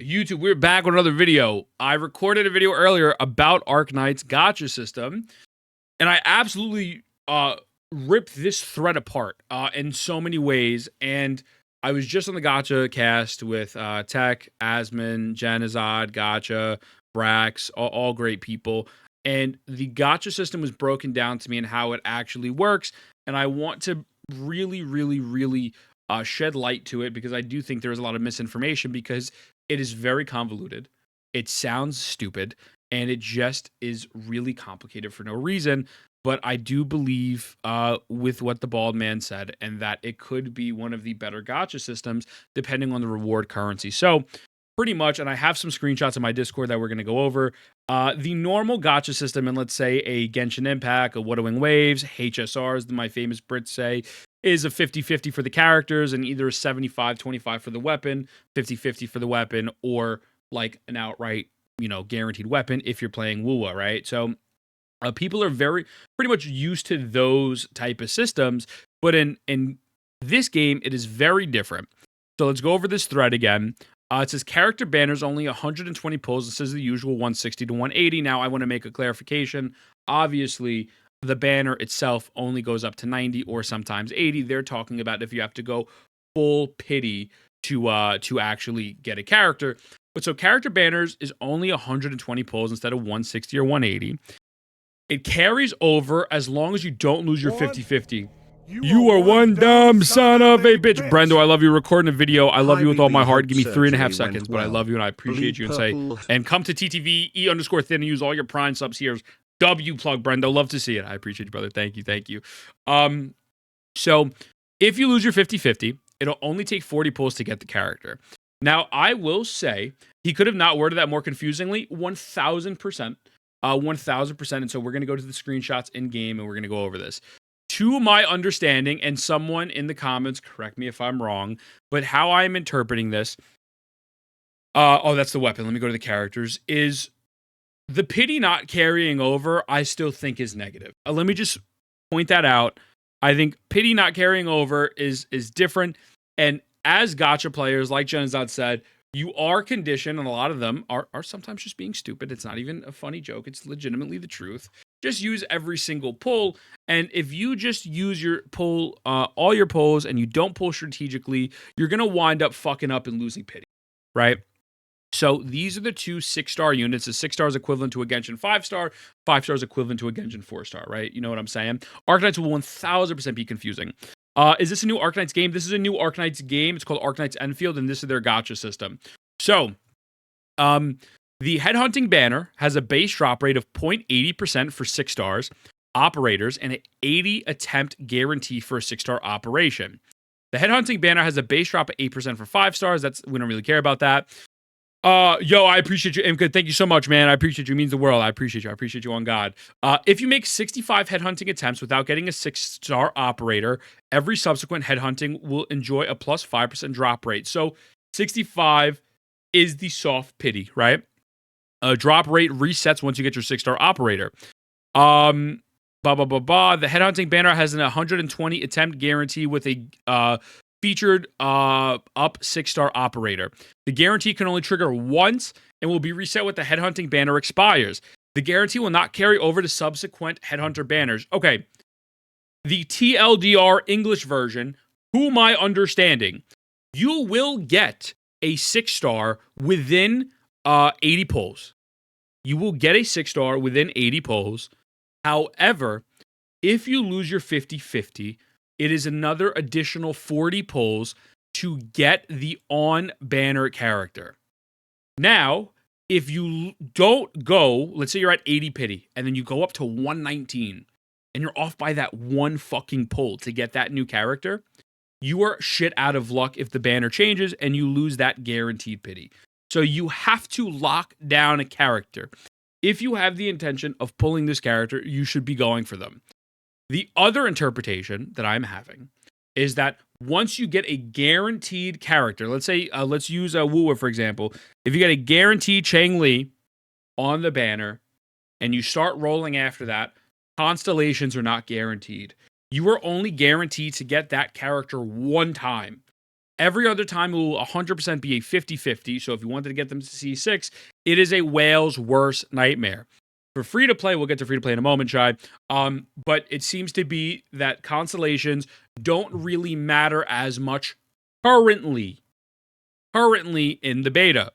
YouTube, we're back with another video. I recorded a video earlier about Arknights Gacha system, and I absolutely ripped this thread apart in so many ways. And I was just on the Gacha cast with Tech, Asman, Janazad, Gacha, Brax, all great people. And the Gacha system was broken down to me and how it actually works. And I want to really shed light to it because I do think there's a lot of misinformation because it is very convoluted. It sounds stupid, and it just is really complicated for no reason. But I do believe with what the bald man said, and that it could be one of the better gacha systems depending on the reward currency. So pretty much, and I have some screenshots in my Discord that we're going to go over. The normal gacha system, and let's say a Genshin Impact, a Wudowing Waves, HSRs, my famous Brits say, is a 50-50 for the characters and either a 75-25 for the weapon, 50-50 for the weapon, or like an outright, guaranteed weapon if you're playing Wuwa, right? So people are pretty much used to those type of systems, but in this game, it is very different. So let's go over this thread again. It says character banners only 120 pulls. It says the usual 160 to 180. Now I want to make a clarification. Obviously, the banner itself only goes up to 90 or sometimes 80. They're talking about if you have to go full pity to actually get a character. But so character banners is only 120 pulls instead of 160 or 180. It carries over as long as you don't lose your 50-50. You are one dumb son of a bitch. Brendo, I love you recording a video. I love you with all my heart. Give me 3.5 seconds, but I love you and I appreciate you. And come to TTV, E_thin, and use all your Prime subs here. W plug, Brendo. Love to see it. I appreciate you, brother. Thank you. So if you lose your 50-50, it'll only take 40 pulls to get the character. Now, I will say he could have not worded that more confusingly. 1,000%. 1,000%. And so we're going to go to the screenshots in game and we're going to go over this. To my understanding, and someone in the comments, correct me if I'm wrong, but how I'm interpreting this, that's the weapon. Let me go to the characters, is the pity not carrying over, I still think is negative. Let me just point that out. I think pity not carrying over is different. And as gacha players, like Janazad said, you are conditioned, and a lot of them are sometimes just being stupid. It's not even a funny joke. It's legitimately the truth. Just use every single pull. And if you just use your pull, all your pulls, and you don't pull strategically, you're going to wind up fucking up and losing pity, right? So these are the two 6-star units. A 6-star is equivalent to a Genshin 5-star. 5-star is equivalent to a Genshin 4-star, right? You know what I'm saying? Arknights will 1000% be confusing. Is this a new Arknights game? This is a new Arknights game. It's called Arknights Endfield, and this is their gacha system. So, the headhunting banner has a base drop rate of 0.80% for 6 stars operators and an 80 attempt guarantee for a 6-star operation. The headhunting banner has a base drop of 8% for 5 stars. We don't really care about that. I appreciate you, Imka. Thank you so much, man. I appreciate you. It means the world. I appreciate you. I appreciate you on God. If you make 65 headhunting attempts without getting a 6-star operator, every subsequent headhunting will enjoy a plus 5% drop rate. So 65 is the soft pity, right? Drop rate resets once you get your 6-star operator. The headhunting banner has an 120 attempt guarantee with a featured up 6-star operator. The guarantee can only trigger once and will be reset with the headhunting banner expires. The guarantee will not carry over to subsequent headhunter banners. Okay, the TLDR English version, to my understanding, you will get a 6-star within 80 pulls. You will get a 6-star within 80 pulls. However, if you lose your 50-50, it is another additional 40 pulls to get the on-banner character. Now, if you don't go, let's say you're at 80 pity, and then you go up to 119, and you're off by that one fucking pull to get that new character, you are shit out of luck if the banner changes and you lose that guaranteed pity. So you have to lock down a character. If you have the intention of pulling this character, you should be going for them. The other interpretation that I'm having is that once you get a guaranteed character, let's say, let's use Wuwa, for example. If you get a guaranteed Chang Li on the banner and you start rolling after that, constellations are not guaranteed. You are only guaranteed to get that character one time. Every other time it will 100% be a 50-50. So if you wanted to get them to C6, it is a whale's worst nightmare. For free-to-play, we'll get to free-to-play in a moment, Shai. But it seems to be that constellations don't really matter as much currently in the beta.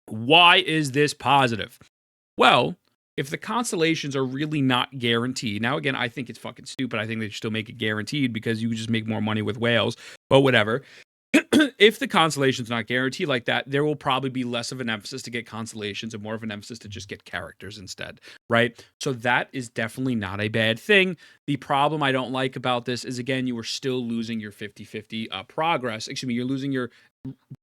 Why is this positive? Well, if the constellations are really not guaranteed, now again, I think it's fucking stupid. I think they should still make it guaranteed because you can just make more money with whales, but whatever. If the constellation's not guaranteed like that, there will probably be less of an emphasis to get constellations and more of an emphasis to just get characters instead, right? So that is definitely not a bad thing. The problem I don't like about this is, again, you are still losing your 50-50 progress. Excuse me, you're losing your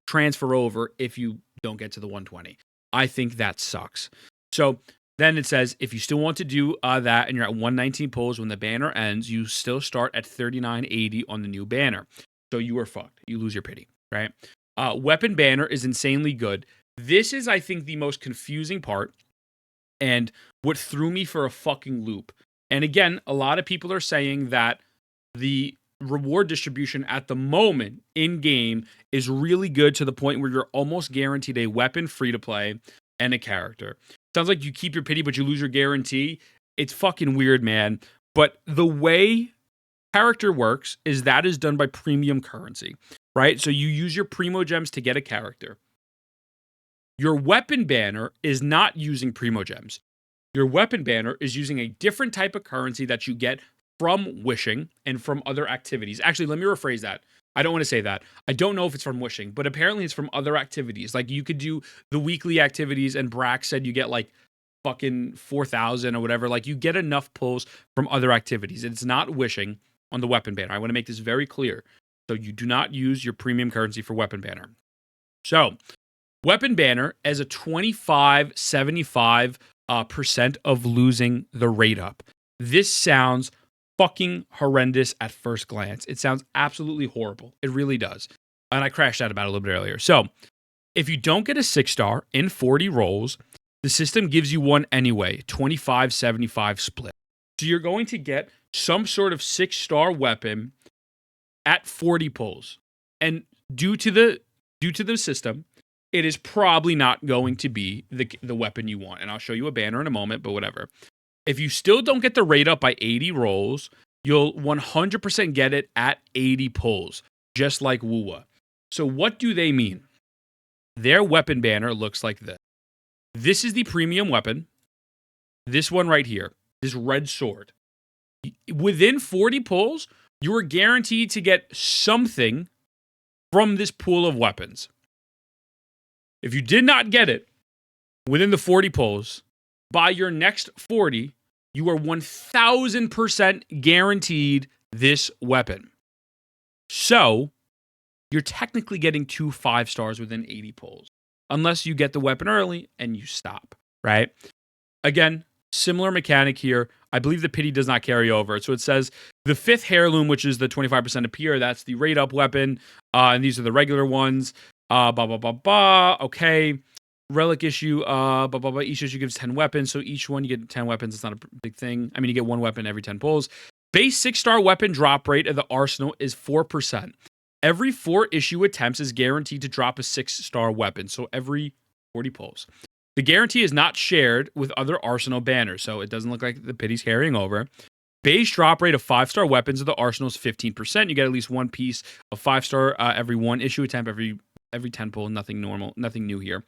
transfer over if you don't get to the 120. I think that sucks. So then it says, if you still want to do that and you're at 119 pulls when the banner ends, you still start at 3980 on the new banner. So you are fucked. You lose your pity, right? Weapon banner is insanely good. This is, I think, the most confusing part and what threw me for a fucking loop. And again, a lot of people are saying that the reward distribution at the moment in game is really good to the point where you're almost guaranteed a weapon free to play and a character. Sounds like you keep your pity, but you lose your guarantee. It's fucking weird, man. But the way character works is that is done by premium currency, right? So you use your primo gems to get a character. Your weapon banner is not using primo gems. Your weapon banner is using a different type of currency that you get from wishing and from other activities. Actually, let me rephrase that. I don't want to say that. I don't know if it's from wishing, but apparently it's from other activities. Like you could do the weekly activities, and Brack said you get like fucking 4,000 or whatever. Like you get enough pulls from other activities. It's not wishing on the weapon banner. I want to make this very clear. So you do not use your premium currency for weapon banner. So weapon banner as a 25-75% of losing the rate up. This sounds fucking horrendous at first glance. It sounds absolutely horrible. It really does. And I crashed out about it a little bit earlier. So if you don't get a 6-star in 40 rolls, the system gives you one anyway, 25-75 split. So you're going to get some sort of 6-star weapon at 40 pulls. And due to the system, it is probably not going to be the weapon you want. And I'll show you a banner in a moment, but whatever. If you still don't get the rate up by 80 rolls, you'll 100% get it at 80 pulls, just like Wuwa. So what do they mean? Their weapon banner looks like this. This is the premium weapon. This one right here, this red sword. Within 40 pulls, you are guaranteed to get something from this pool of weapons. If you did not get it within the 40 pulls, by your next 40, you are 1,000% guaranteed this weapon. So, you're technically getting 2 5-stars within 80 pulls, unless you get the weapon early and you stop, right? Again, similar mechanic here. I believe the pity does not carry over. So it says the 5th heirloom, which is the 25% appear, that's the rate up weapon. And these are the regular ones. Okay. Relic issue, each issue gives 10 weapons, so each one you get 10 weapons. It's not a big thing. I mean, you get 1 weapon every 10 pulls. Base 6-star weapon drop rate of the arsenal is 4%. Every 4 issue attempts is guaranteed to drop a 6-star weapon, so every 40 pulls. The guarantee is not shared with other arsenal banners, so it doesn't look like the pity's carrying over. Base drop rate of 5-star weapons of the arsenal is 15%. You get at least 1 piece of 5-star every 1 issue attempt, every 10 pull. Nothing normal, nothing new here.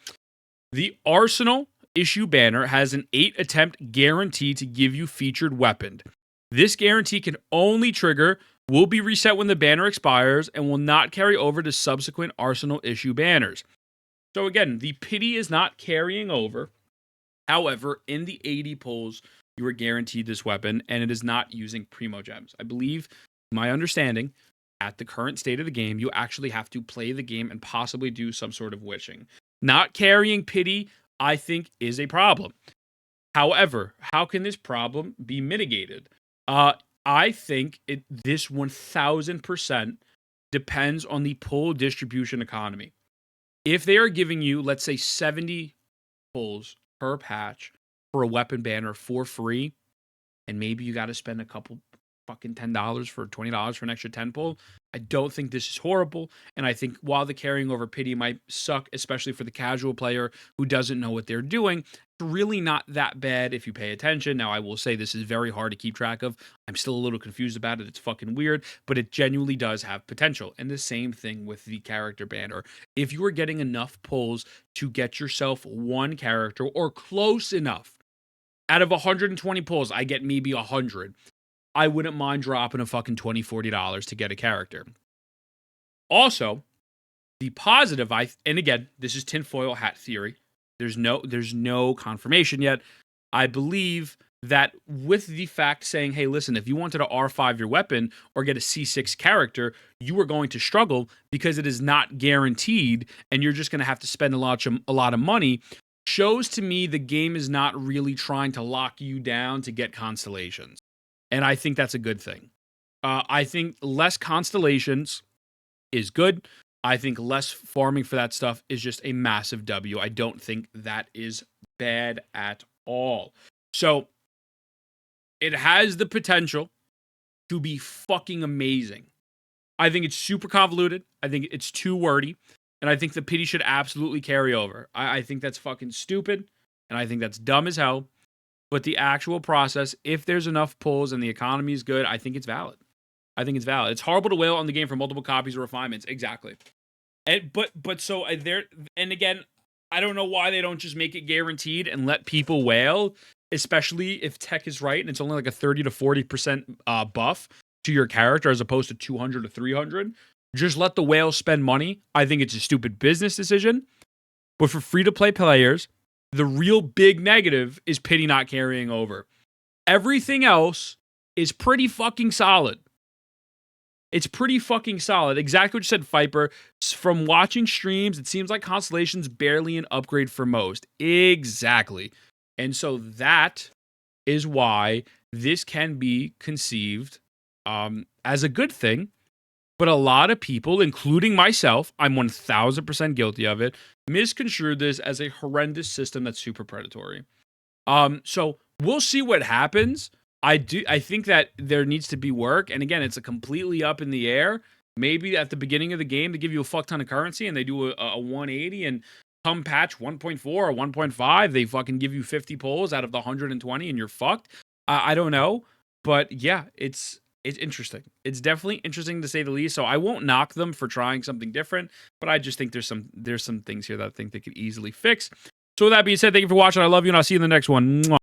The Arsenal issue banner has an 8 attempt guarantee to give you featured weapon. This guarantee can only trigger, will be reset when the banner expires, and will not carry over to subsequent Arsenal issue banners. So again, the pity is not carrying over. However, in the 80 pulls, you are guaranteed this weapon, and it is not using primo gems. I believe, my understanding, at the current state of the game, you actually have to play the game and possibly do some sort of wishing. Not carrying pity, I think, is a problem. However, how can this problem be mitigated? I think this 1,000% depends on the pull distribution economy. If they are giving you, let's say, 70 pulls per patch for a weapon banner for free, and maybe you got to spend a couple fucking $10 for $20 for an extra 10 pull, I don't think this is horrible, and I think while the carrying over pity might suck, especially for the casual player who doesn't know what they're doing, it's really not that bad if you pay attention. Now, I will say this is very hard to keep track of. I'm still a little confused about it. It's fucking weird, but it genuinely does have potential. And the same thing with the character banner. If you are getting enough pulls to get yourself one character or close enough, out of 120 pulls, I get maybe 100. I wouldn't mind dropping a fucking $20, $40 to get a character. Also, the positive, and again, this is tinfoil hat theory. There's no confirmation yet. I believe that with the fact saying, hey, listen, if you wanted to R5 your weapon or get a C6 character, you are going to struggle because it is not guaranteed and you're just going to have to spend a lot of money, shows to me the game is not really trying to lock you down to get constellations. And I think that's a good thing. I think less constellations is good. I think less farming for that stuff is just a massive W. I don't think that is bad at all. So it has the potential to be fucking amazing. I think it's super convoluted. I think it's too wordy. And I think the pity should absolutely carry over. I think that's fucking stupid. And I think that's dumb as hell. But the actual process, if there's enough pulls and the economy is good, I think it's valid. I think it's valid. It's horrible to whale on the game for multiple copies or refinements. Exactly. And and again, I don't know why they don't just make it guaranteed and let people whale, especially if tech is right and it's only like a 30 to 40% buff to your character as opposed to 200 to 300. Just let the whale spend money. I think it's a stupid business decision. But for free-to-play players, the real big negative is pity not carrying over. Everything else is pretty fucking solid. It's pretty fucking solid. Exactly what you said, Viper. From watching streams, it seems like Constellation's barely an upgrade for most. Exactly. And so that is why this can be conceived as a good thing. But a lot of people, including myself, I'm 1000% guilty of it, misconstrued this as a horrendous system that's super predatory. So we'll see what happens. I think that there needs to be work. And again, it's a completely up in the air. Maybe at the beginning of the game, they give you a fuck ton of currency and they do a 180, and come patch 1.4 or 1.5, they fucking give you 50 pulls out of the 120 and you're fucked. I don't know. But yeah, it's interesting. It's definitely interesting to say the least. So I won't knock them for trying something different, but I just think there's some things here that I think they could easily fix. So with that being said, thank you for watching. I love you, and I'll see you in the next one. Mwah.